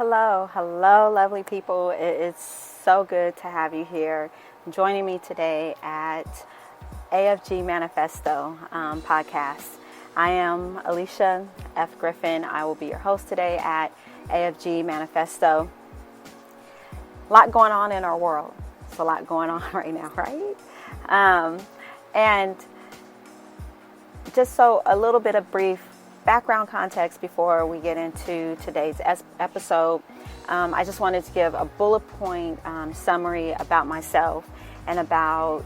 Hello, lovely people. It is so good to have you here joining me today at AFG Manifesto podcast. I am Alicia F. Griffin. I will be your host today at AFG Manifesto. A lot going on in our world. It's a lot going on right now, right? And just so a little bit of brief background context before we get into today's episode. I just wanted to give a bullet point summary about myself and about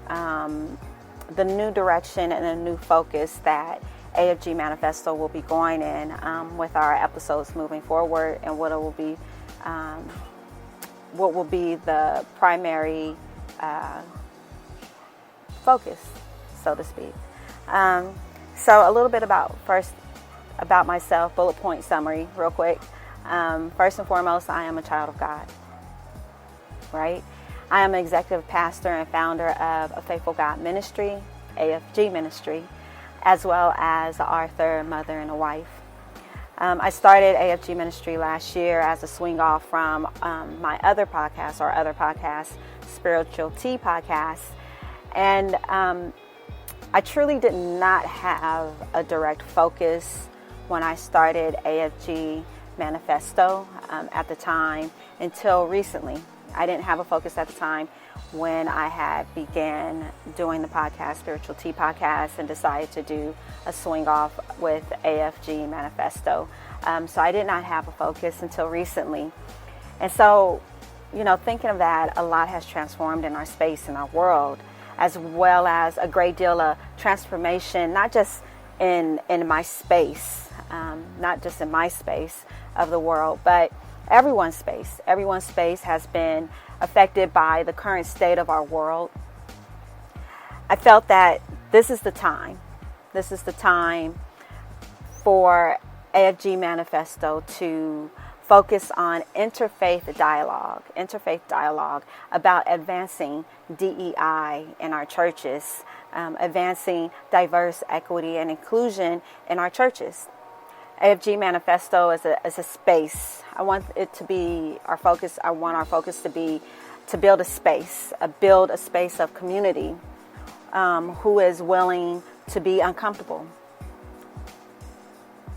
the new direction and the new focus that AFG Manifesto will be going in with our episodes moving forward, and what will be the primary focus, so to speak. So a little bit about myself, bullet point summary, real quick. First and foremost, I am a child of God, right? I am an executive pastor and founder of a Faithful God ministry, AFG ministry, as well as an author, mother, and a wife. I started AFG ministry last year as a swing off from my other podcast, Spiritual Tea podcast. And I truly did not have a direct focus when I started AFG Manifesto at the time until recently. I didn't have a focus at the time when I had began doing the podcast, Spiritual Tea podcast, and decided to do a swing off with AFG Manifesto. So I did not have a focus until recently. And so, thinking of that, a lot has transformed in our space, in our world, as well as a great deal of transformation, not just in my space, not just in my space of the world, but everyone's space. Everyone's space has been affected by the current state of our world. I felt that this is the time. This is the time for AFG Manifesto to focus on interfaith dialogue about advancing DEI in our churches, advancing diverse equity and inclusion in our churches. AFG Manifesto is a space. I want it to be our focus. I want our focus to be to build a space of community who is willing to be uncomfortable,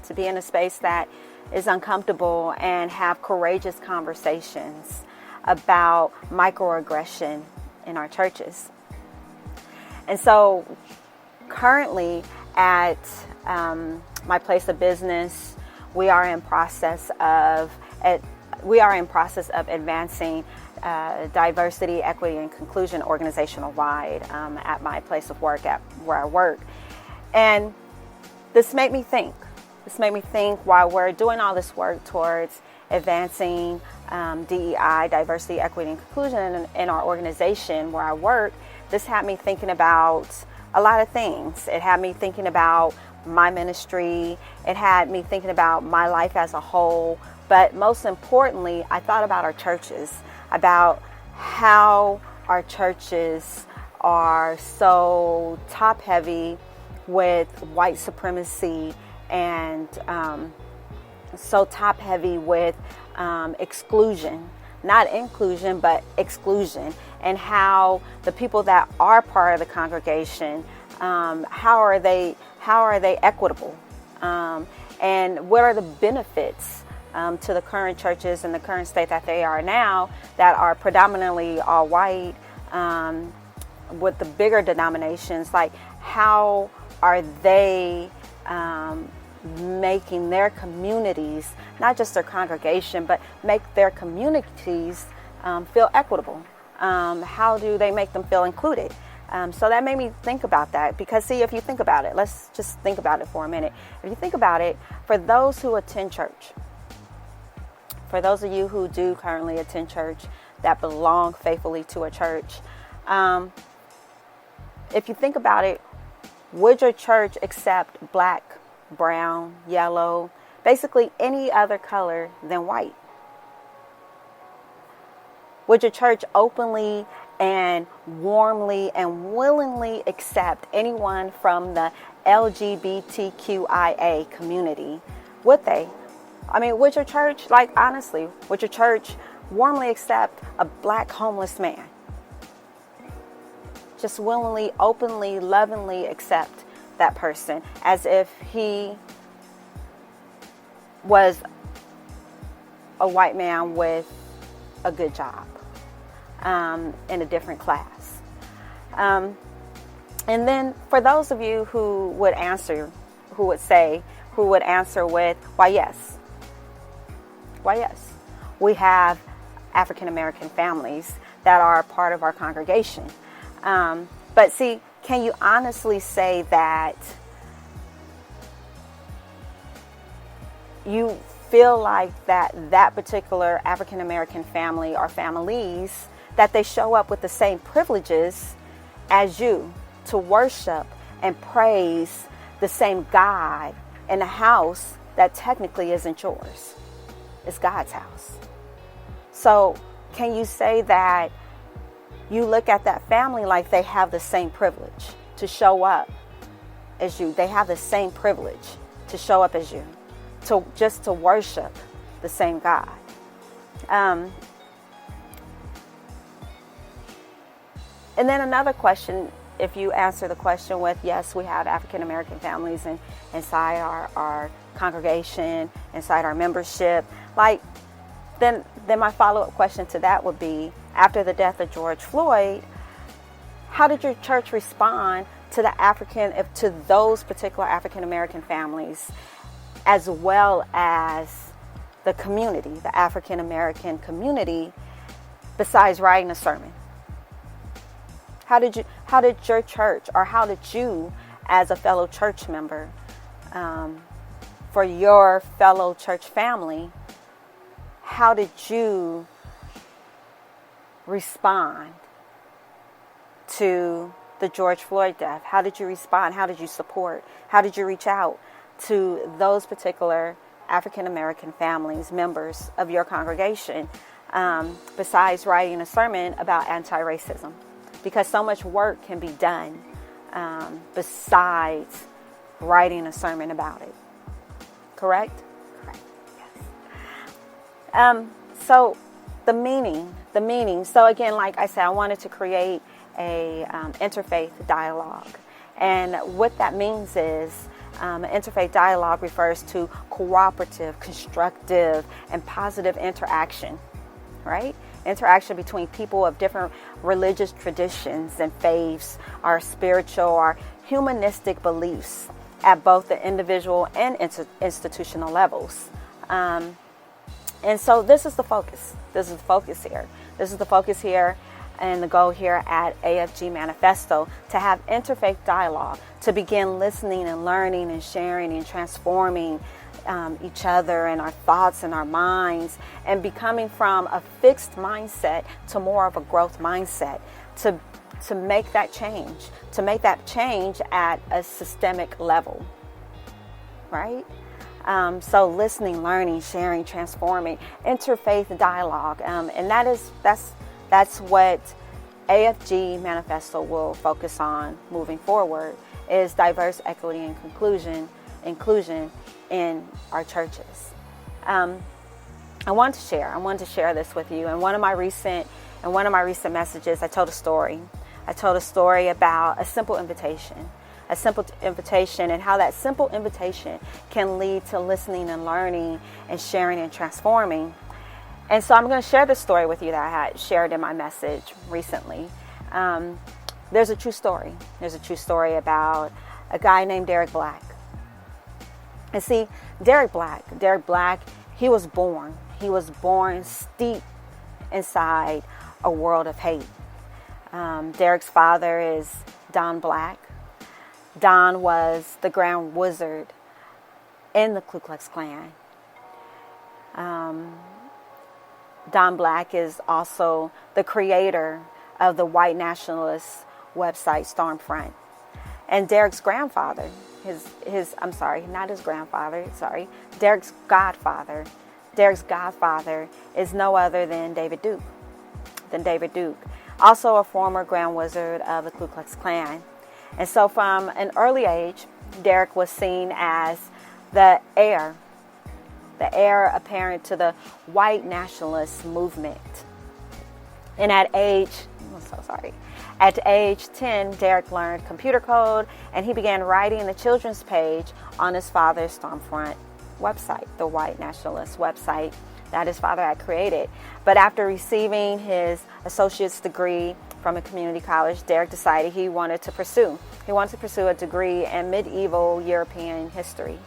to be in a space that is uncomfortable and have courageous conversations about microaggression in our churches. And so currently at my place of business, we are in process of advancing diversity, equity, and inclusion organizational wide at my place of work, at where I work. And this made me think. While we're doing all this work towards advancing DEI, diversity, equity, and inclusion in our organization where I work, this had me thinking about a lot of things. It had me thinking about my ministry. It had me thinking about my life as a whole. But most importantly, I thought about our churches, about how our churches are so top heavy with white supremacy and so top heavy with exclusion, not inclusion, but exclusion, and how the people that are part of the congregation, how are they equitable, and what are the benefits to the current churches and the current state that they are now, that are predominantly all white, with the bigger denominations, like how are they making their communities, not just their congregation, but make their communities feel equitable? How do they make them feel included? So that made me think about that, because see, if you think about it, let's just think about it for a minute. If you think about it, for those who attend church, for those of you who do currently attend church, that belong faithfully to a church, if you think about it, would your church accept black, brown, yellow, basically any other color than white? Would your church openly and warmly and willingly accept anyone from the LGBTQIA community? Would they? I mean, would your church, like honestly, would your church warmly accept a black homeless man? Just willingly, openly, lovingly accept that person as if he was a white man with a good job in a different class. And then for those of you who would answer with, why yes. Why yes. We have African American families that are part of our congregation. But see, can you honestly say that you feel like that particular African American family or families, that they show up with the same privileges as you to worship and praise the same God in a house that technically isn't yours? It's God's house. So can you say that you look at that family like they have the same privilege to show up as you? They have the same privilege to show up as you, to worship the same God. And then another question, if you answer the question with, yes, we have African American families inside our congregation, inside our membership, then my follow-up question to that would be, after the death of George Floyd, how did your church respond to those particular African American families, as well as the community, the African American community, besides writing a sermon? How did your church, or how did you as a fellow church member, for your fellow church family, how did you respond to the George Floyd death? How did you respond? How did you support? How did you reach out to those particular African American families, members of your congregation, besides writing a sermon about anti-racism? Because so much work can be done besides writing a sermon about it. Correct? Correct. Yes. So the meaning. So again, like I said, I wanted to create a interfaith dialogue. And what that means is interfaith dialogue refers to cooperative, constructive, and positive interaction, right? Interaction between people of different religious traditions and faiths, or spiritual or humanistic beliefs at both the individual and institutional levels. And so this is the focus. This is the focus here and the goal here at AFG Manifesto, to have interfaith dialogue, to begin listening and learning and sharing and transforming each other and our thoughts and our minds, and becoming from a fixed mindset to more of a growth mindset, to make that change at a systemic level, right? So listening, learning, sharing, transforming, interfaith dialogue, and that's what AFG Manifesto will focus on moving forward, is diverse, equity, and inclusion in our churches. I want to share this with you. In one of my recent messages, I told a story about a simple invitation, and how that simple invitation can lead to listening and learning and sharing and transforming. And so I'm going to share this story with you that I had shared in my message recently. There's a true story. There's a true story about a guy named Derek Black. And see, Derek Black, he was born steeped inside a world of hate. Derek's father is Don Black. Don was the Grand Wizard in the Ku Klux Klan. Don Black is also the creator of the white nationalist website Stormfront. And Derek's grandfather, Derek's godfather is no other than David Duke, also a former Grand Wizard of the Ku Klux Klan. And so from an early age, Derek was seen as the heir the heir apparent to the white nationalist movement. And at age 10, Derek learned computer code, and he began writing the children's page on his father's Stormfront website, the white nationalist website that his father had created. But after receiving his associate's degree from a community college, Derek decided he wanted to pursue a degree in medieval European history.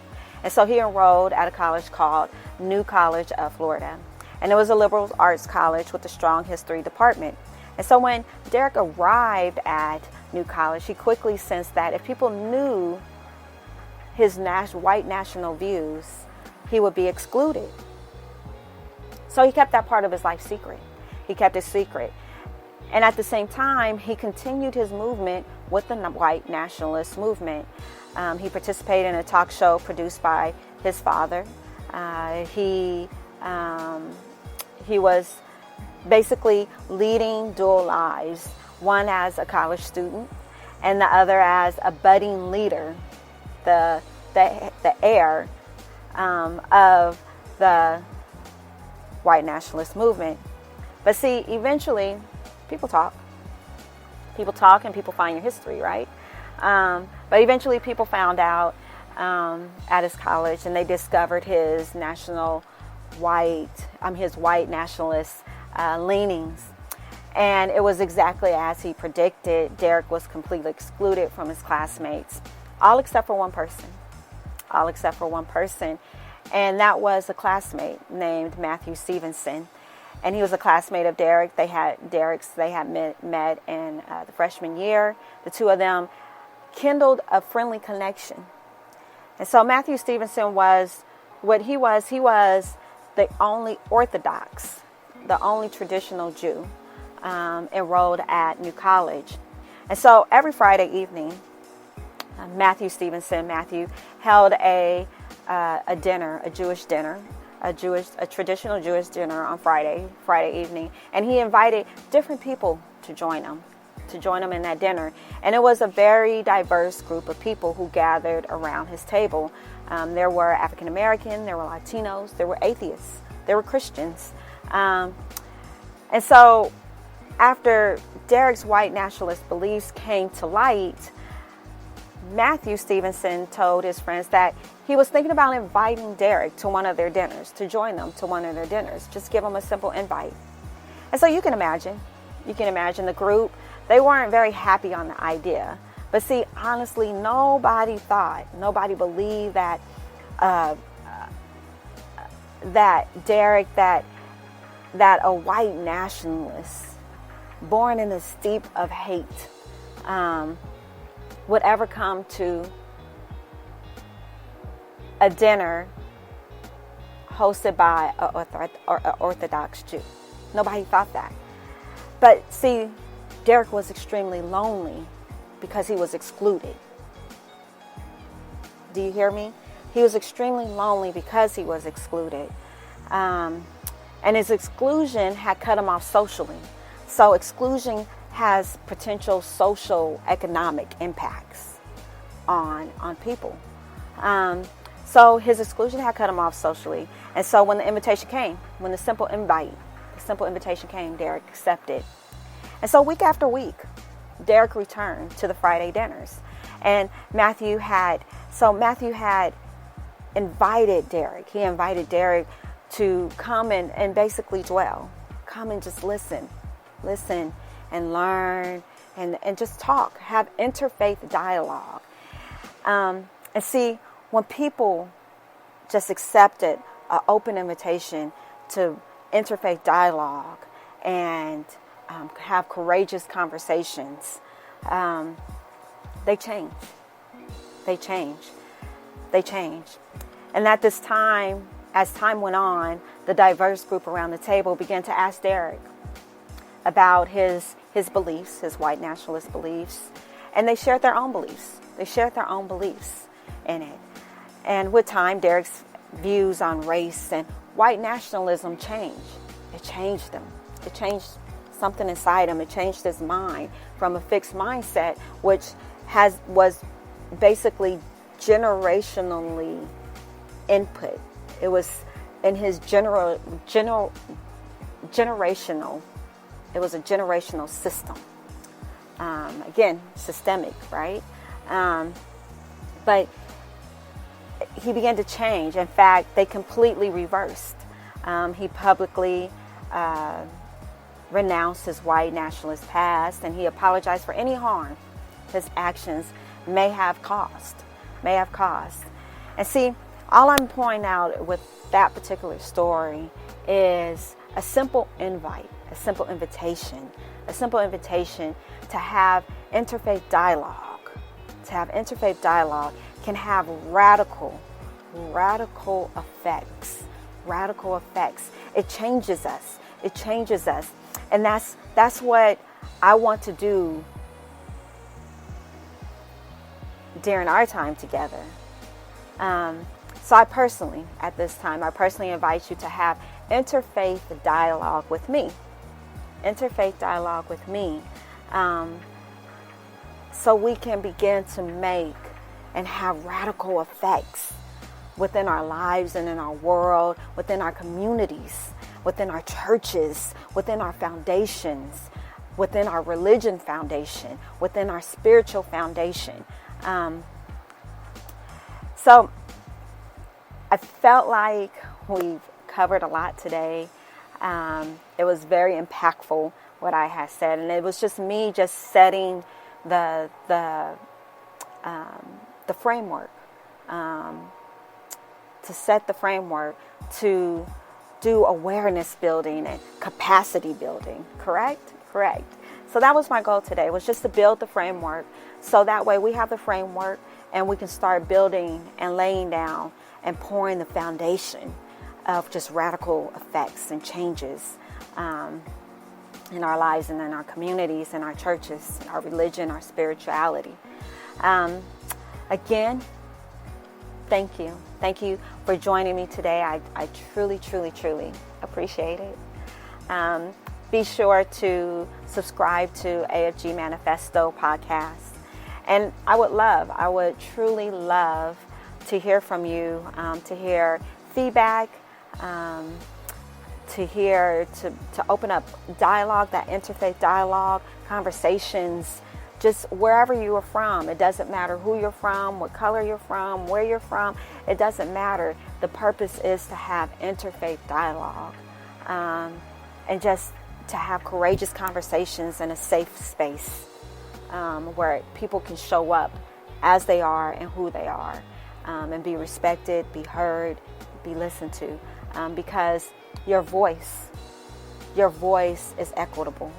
And so he enrolled at a college called New College of Florida. And it was a liberal arts college with a strong history department. And so when Derek arrived at New College, he quickly sensed that if people knew his white national views, he would be excluded. So he kept that part of his life secret. He kept it secret. And at the same time, he continued his movement with the white nationalist movement. He participated in a talk show produced by his father. He was basically leading dual lives, one as a college student and the other as a budding leader, the heir of the white nationalist movement. But see, eventually, people talk and people find your history, right? But eventually people found out at his college, and they discovered his white nationalist leanings. And it was exactly as he predicted. Derek was completely excluded from his classmates, all except for one person. And that was a classmate named Matthew Stevenson. And he was a classmate of Derek. They had met in the freshman year. The two of them kindled a friendly connection. And so Matthew Stevenson was the only Orthodox, the only traditional Jew enrolled at New College. And so every Friday evening, Matthew held a dinner, a Jewish dinner, a traditional Jewish dinner on Friday evening, and he invited different people to join him in that dinner. And it was a very diverse group of people who gathered around his table. There were African American, there were Latinos, there were atheists, there were Christians. And so after Derek's white nationalist beliefs came to light, Matthew Stevenson told his friends that he was thinking about inviting Derek to one of their dinners, to join them to one of their dinners. Just give him a simple invite. And so you can imagine the group, they weren't very happy on the idea. But see, honestly, nobody believed that Derek, that a white nationalist born in the steep of hate would ever come to a dinner hosted by an Orthodox Jew. Nobody thought that. But see, Derek was extremely lonely because he was excluded. Do you hear me? He was extremely lonely because he was excluded. And his exclusion had cut him off socially. So exclusion has potential social economic impacts on people. So his exclusion had cut him off socially. And so when the simple invitation came, Derek accepted. And so week after week, Derek returned to the Friday dinners. And Matthew had invited Derek. He invited Derek to come and basically dwell. Come and just listen and learn and just talk. Have interfaith dialogue. And see, when people just accepted an open invitation to interfaith dialogue and have courageous conversations, they change. And at this time, as time went on, the diverse group around the table began to ask Derek about his beliefs, his white nationalist beliefs, and they shared their own beliefs. In it. And with time, Derek's views on race and white nationalism changed. It changed him. It changed something inside him. It changed his mind from a fixed mindset, which was basically generationally input. It was in his generational, it was a generational system. Again, systemic, right? But he began to change. In fact, they completely reversed. He publicly renounced his white nationalist past, and he apologized for any harm his actions may have caused. And see, all I'm pointing out with that particular story is a simple invite, a simple invitation to have interfaith dialogue. To have interfaith dialogue can have radical effects. Radical effects. It changes us. And that's what I want to do during our time together. So I personally invite you to have interfaith dialogue with me. So we can begin to make and have radical effects within our lives and in our world, within our communities, within our churches, within our foundations, within our religion foundation, within our spiritual foundation. So I felt like we've covered a lot today. It was very impactful what I had said, and it was just me setting the framework, to set the framework to do awareness building and capacity building. Correct. So that was my goal today, was just to build the framework, so that way we have the framework and we can start building and laying down and pouring the foundation of just radical effects and changes in our lives and in our communities, in our churches, our religion, our spirituality. Again, thank you. Thank you for joining me today. I truly appreciate it. Be sure to subscribe to AFG Manifesto podcast. And I would truly love to hear from you, to hear feedback, to open up dialogue, that interfaith dialogue, conversations, just wherever you are from. It doesn't matter who you're from, what color you're from, where you're from. It doesn't matter. The purpose is to have interfaith dialogue, and just to have courageous conversations in a safe space, where people can show up as they are and who they are, and be respected, be heard, be listened to, because your voice is equitable.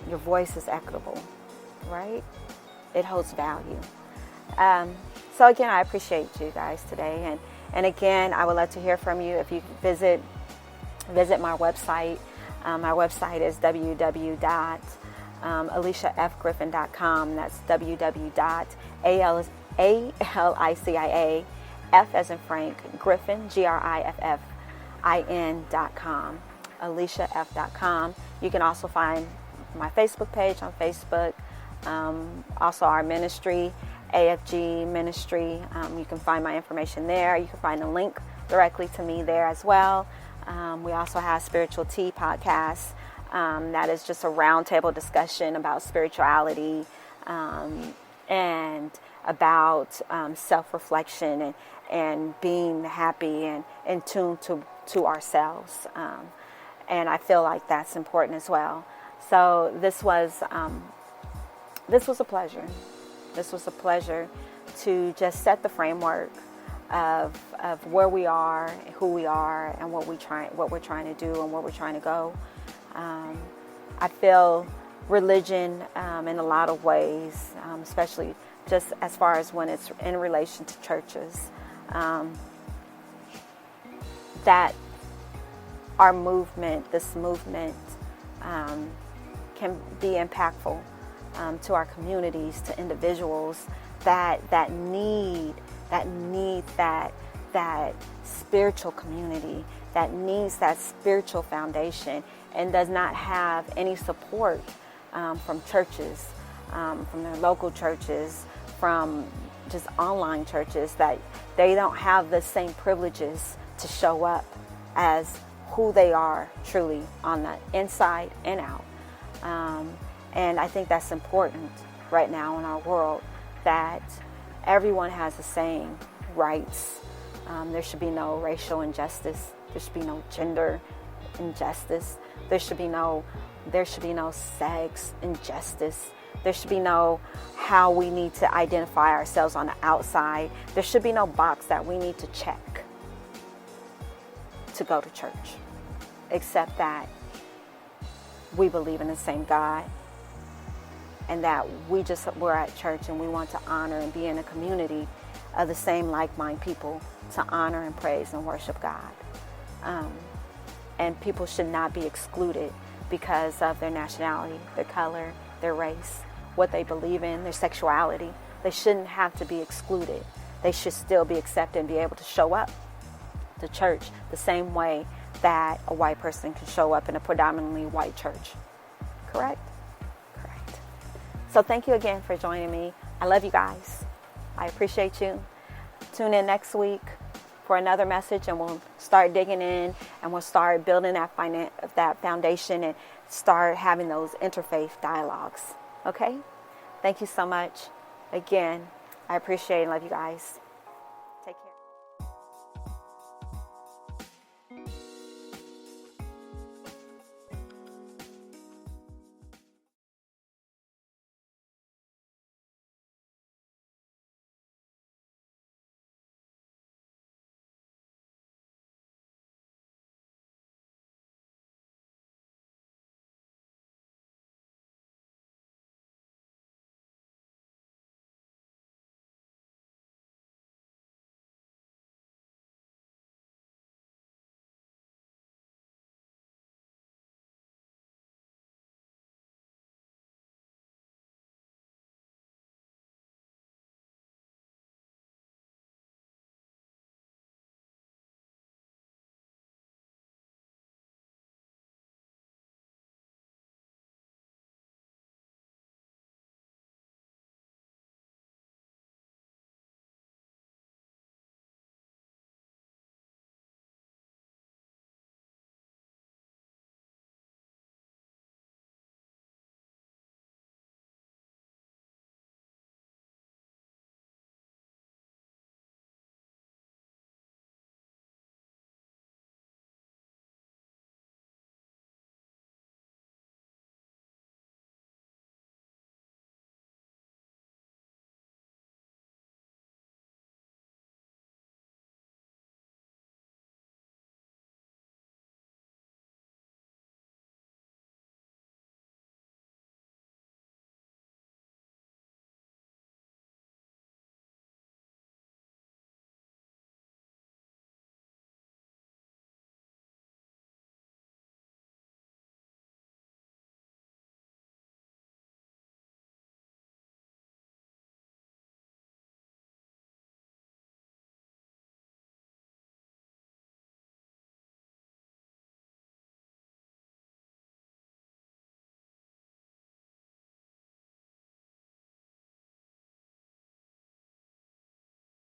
Your voice is equitable, right? It holds value. So again, I appreciate you guys today, and again, I would love to hear from you. If you visit my website. My website is www.aliciafgriffin.com. That's www.alicia, F as in Frank, Griffin, GRIFFIN.com, aliciaf.com. You can also find my Facebook page on Facebook. Also our ministry, AFG Ministry. You can find my information there. You can find a link directly to me there as well. We also have Spiritual Tea podcast. That is just a roundtable discussion about spirituality, and about self-reflection and being happy and in tune to ourselves. And I feel like that's important as well. So this was a pleasure. This was a pleasure to just set the framework of where we are, who we are, and what we're trying to do and where we're trying to go. I feel religion in a lot of ways, especially just as far as when it's in relation to churches, that our movement, this movement, can be impactful to our communities, to individuals that need that spiritual community, that needs that spiritual foundation, and does not have any support from churches, from their local churches, from just online churches, that they don't have the same privileges to show up as who they are truly on the inside and out. And I think that's important right now in our world, that everyone has the same rights. There should be no racial injustice. There should be no gender injustice. There should be no sex injustice. There should be no how we need to identify ourselves on the outside. There should be no box that we need to check to go to church, except that we believe in the same God, and that we're at church and we want to honor and be in a community of the same like-minded people to honor and praise and worship God. And people should not be excluded because of their nationality, their color, their race, what they believe in, their sexuality. They shouldn't have to be excluded. They should still be accepted and be able to show up to church the same way that a white person can show up in a predominantly white church. Correct? Correct. So thank you again for joining me. I love you guys. I appreciate you. Tune in next week for another message, and we'll start digging in, and we'll start building that foundation and start having those interfaith dialogues. Okay? Thank you so much. Again, I appreciate and love you guys.